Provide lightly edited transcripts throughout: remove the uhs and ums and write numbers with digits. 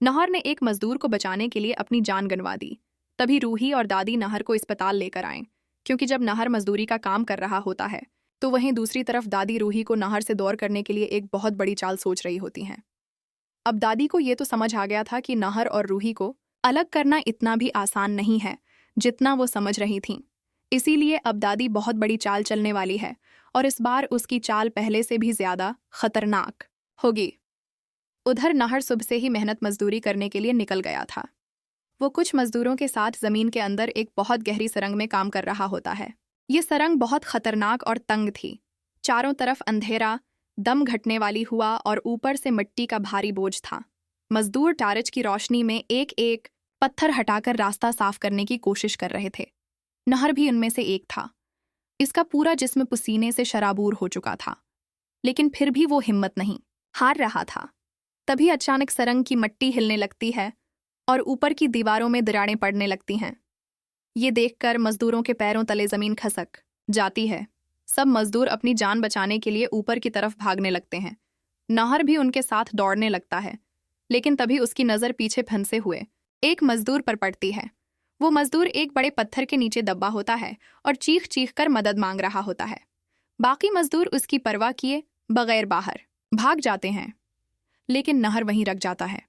नहर ने एक मजदूर को बचाने के लिए अपनी जान गंवा दी। तभी रूही और दादी नहर को अस्पताल लेकर आए, क्योंकि जब नहर मजदूरी का काम कर रहा होता है तो वहीं दूसरी तरफ दादी रूही को नहर से दूर करने के लिए एक बहुत बड़ी चाल सोच रही होती हैं। अब दादी को ये तो समझ आ गया था कि नहर और रूही को अलग करना इतना भी आसान नहीं है जितना वो समझ रही थीं। इसीलिए अब दादी बहुत बड़ी चाल चलने वाली है, और इस बार उसकी चाल पहले से भी ज्यादा खतरनाक होगी। उधर नहर सुबह से ही मेहनत मजदूरी करने के लिए निकल गया था। वो कुछ मजदूरों के साथ जमीन के अंदर एक बहुत गहरी सुरंग में काम कर रहा होता है। ये सुरंग बहुत खतरनाक और तंग थी। चारों तरफ अंधेरा, दम घटने वाली हुआ और ऊपर से मिट्टी का भारी बोझ था। मजदूर टार्च की रोशनी में एक एक पत्थर हटाकर रास्ता साफ करने की कोशिश कर रहे थे। नहर भी उनमें से एक था। इसका पूरा जिस्म पसीने से शराबूर हो चुका था, लेकिन फिर भी वो हिम्मत नहीं हार रहा था। तभी अचानक सुरंग की मिट्टी हिलने लगती है और ऊपर की दीवारों में दरारें पड़ने लगती हैं। ये देखकर मजदूरों के पैरों तले जमीन खसक जाती है। सब मजदूर अपनी जान बचाने के लिए ऊपर की तरफ भागने लगते हैं। नहर भी उनके साथ दौड़ने लगता है, लेकिन तभी उसकी नज़र पीछे फंसे हुए एक मजदूर पर पड़ती है। वो मजदूर एक बड़े पत्थर के नीचे दबा होता है और चीख चीख कर मदद मांग रहा होता है। बाकी मजदूर उसकी परवाह किए बगैर बाहर भाग जाते हैं, लेकिन नहर वहीं रख जाता है।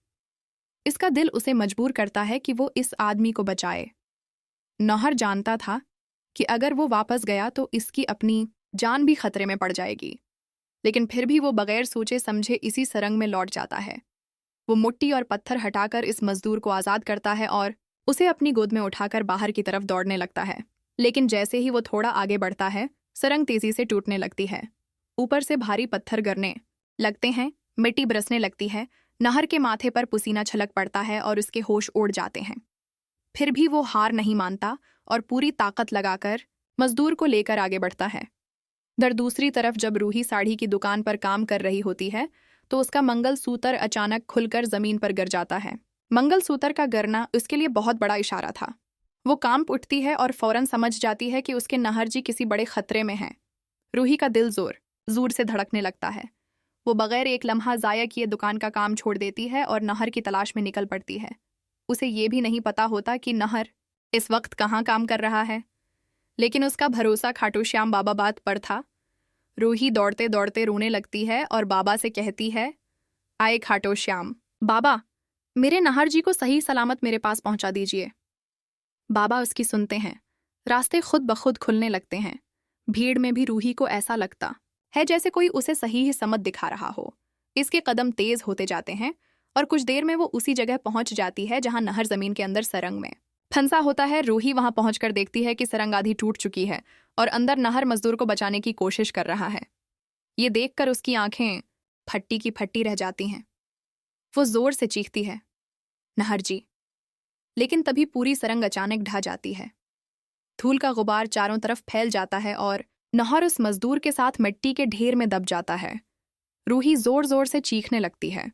इसका दिल उसे मजबूर करता है कि वो इस आदमी को बचाए। नहर जानता था कि अगर वो वापस गया तो इसकी अपनी जान भी खतरे में पड़ जाएगी, लेकिन फिर भी वो बगैर सोचे समझे इसी सुरंग में लौट जाता है। वो मिट्टी और पत्थर हटाकर इस मजदूर को आज़ाद करता है और उसे अपनी गोद में उठाकर बाहर की तरफ दौड़ने लगता है। लेकिन जैसे ही वो थोड़ा आगे बढ़ता है, सुरंग तेजी से टूटने लगती है। ऊपर से भारी पत्थर गिरने लगते हैं, मिट्टी बरसने लगती है। नहर के माथे पर पसीना छलक पड़ता है और उसके होश उड़ जाते हैं। फिर भी वो हार नहीं मानता और पूरी ताकत लगाकर मजदूर को लेकर आगे बढ़ता है। दूसरी तरफ जब रूही साड़ी की दुकान पर काम कर रही होती है तो उसका मंगलसूत्र अचानक खुलकर जमीन पर गिर जाता है। मंगलसूत्र का गिरना उसके लिए बहुत बड़ा इशारा था। वो कांप उठती है और फौरन समझ जाती है कि उसके नहर जी किसी बड़े खतरे में हैं। रूही का दिल जोर जोर से धड़कने लगता है। वो बगैर एक लम्हा ज़ाया किए दुकान का काम छोड़ देती है और नहर की तलाश में निकल पड़ती है। उसे ये भी नहीं पता होता कि नहर इस वक्त कहाँ काम कर रहा है, लेकिन उसका भरोसा खाटू श्याम बाबा बात पर था। रूही दौड़ते दौड़ते रोने लगती है और बाबा से कहती है, आए खाटू श्याम बाबा, मेरे नहर जी को सही सलामत मेरे पास पहुंचा दीजिए। बाबा उसकी सुनते हैं। रास्ते खुद ब खुद खुलने लगते हैं। भीड़ में भी रूही को ऐसा लगता है जैसे कोई उसे सही ही समत दिखा रहा हो। इसके कदम तेज होते जाते हैं और कुछ देर में वो उसी जगह पहुंच जाती है जहां नहर जमीन के अंदर सुरंग में फंसा होता है। रूही वहां पहुंचकर देखती है कि सुरंग आधी टूट चुकी है और अंदर नहर मजदूर को बचाने की कोशिश कर रहा है। ये देखकर उसकी आंखें फट्टी की फट्टी रह जाती हैं। वो जोर से चीखती है, नहर जी। लेकिन तभी पूरी सुरंग अचानक ढह जाती है। धूल का गुबार चारों तरफ फैल जाता है और नहर उस मजदूर के साथ मिट्टी के ढेर में दब जाता है। रूही जोर जोर से चीखने लगती है।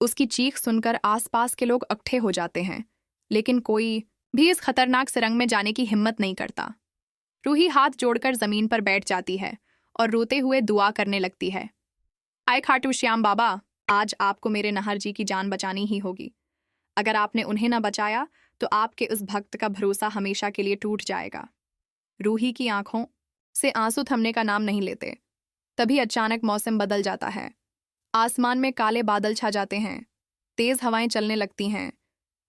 उसकी चीख सुनकर आसपास के लोग इकट्ठे हो जाते हैं, लेकिन कोई भी इस खतरनाक सुरंग में जाने की हिम्मत नहीं करता। रूही हाथ जोड़कर जमीन पर बैठ जाती है और रोते हुए दुआ करने लगती है, आए खाटू श्याम बाबा, आज आपको मेरे नहर जी की जान बचानी ही होगी। अगर आपने उन्हें न बचाया तो आपके उस भक्त का भरोसा हमेशा के लिए टूट जाएगा। रूही की आंखों से आंसू थमने का नाम नहीं लेते। तभी अचानक मौसम बदल जाता है। आसमान में काले बादल छा जाते हैं। तेज हवाएं चलने लगती हैं।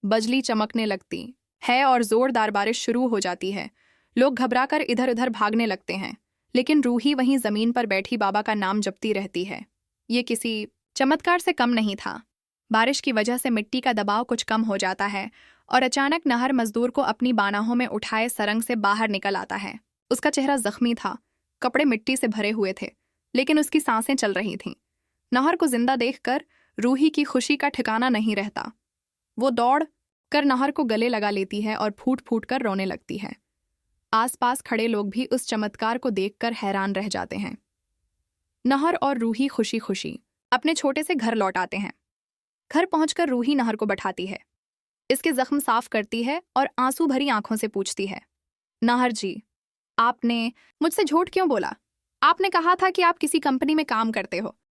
बिजली चमकने लगती है और जोरदार बारिश शुरू हो जाती है। लोग घबराकर इधर उधर भागने लगते हैं, लेकिन रूही वहीं जमीन पर बैठी बाबा का नाम जपती रहती है। ये किसी चमत्कार से कम नहीं था। बारिश की वजह से मिट्टी का दबाव कुछ कम हो जाता है और अचानक नहर मजदूर को अपनी बानाहों में उठाए सुरंग से बाहर निकल आता है। उसका चेहरा जख्मी था, कपड़े मिट्टी से भरे हुए थे, लेकिन उसकी सांसें चल रही थीं। नहर को जिंदा देखकर रूही की खुशी का ठिकाना नहीं रहता। वो दौड़ कर नहर को गले लगा लेती है और फूट फूट कर रोने लगती है। आसपास खड़े लोग भी उस चमत्कार को देखकर हैरान रह जाते हैं। नहर और रूही खुशी खुशी अपने छोटे से घर लौट आते हैं। घर पहुंचकर रूही नहर को बैठाती है, इसके जख्म साफ करती है और आंसू भरी आंखों से पूछती है, नहर जी, आपने मुझसे झूठ क्यों बोला? आपने कहा था कि आप किसी कंपनी में काम करते हो,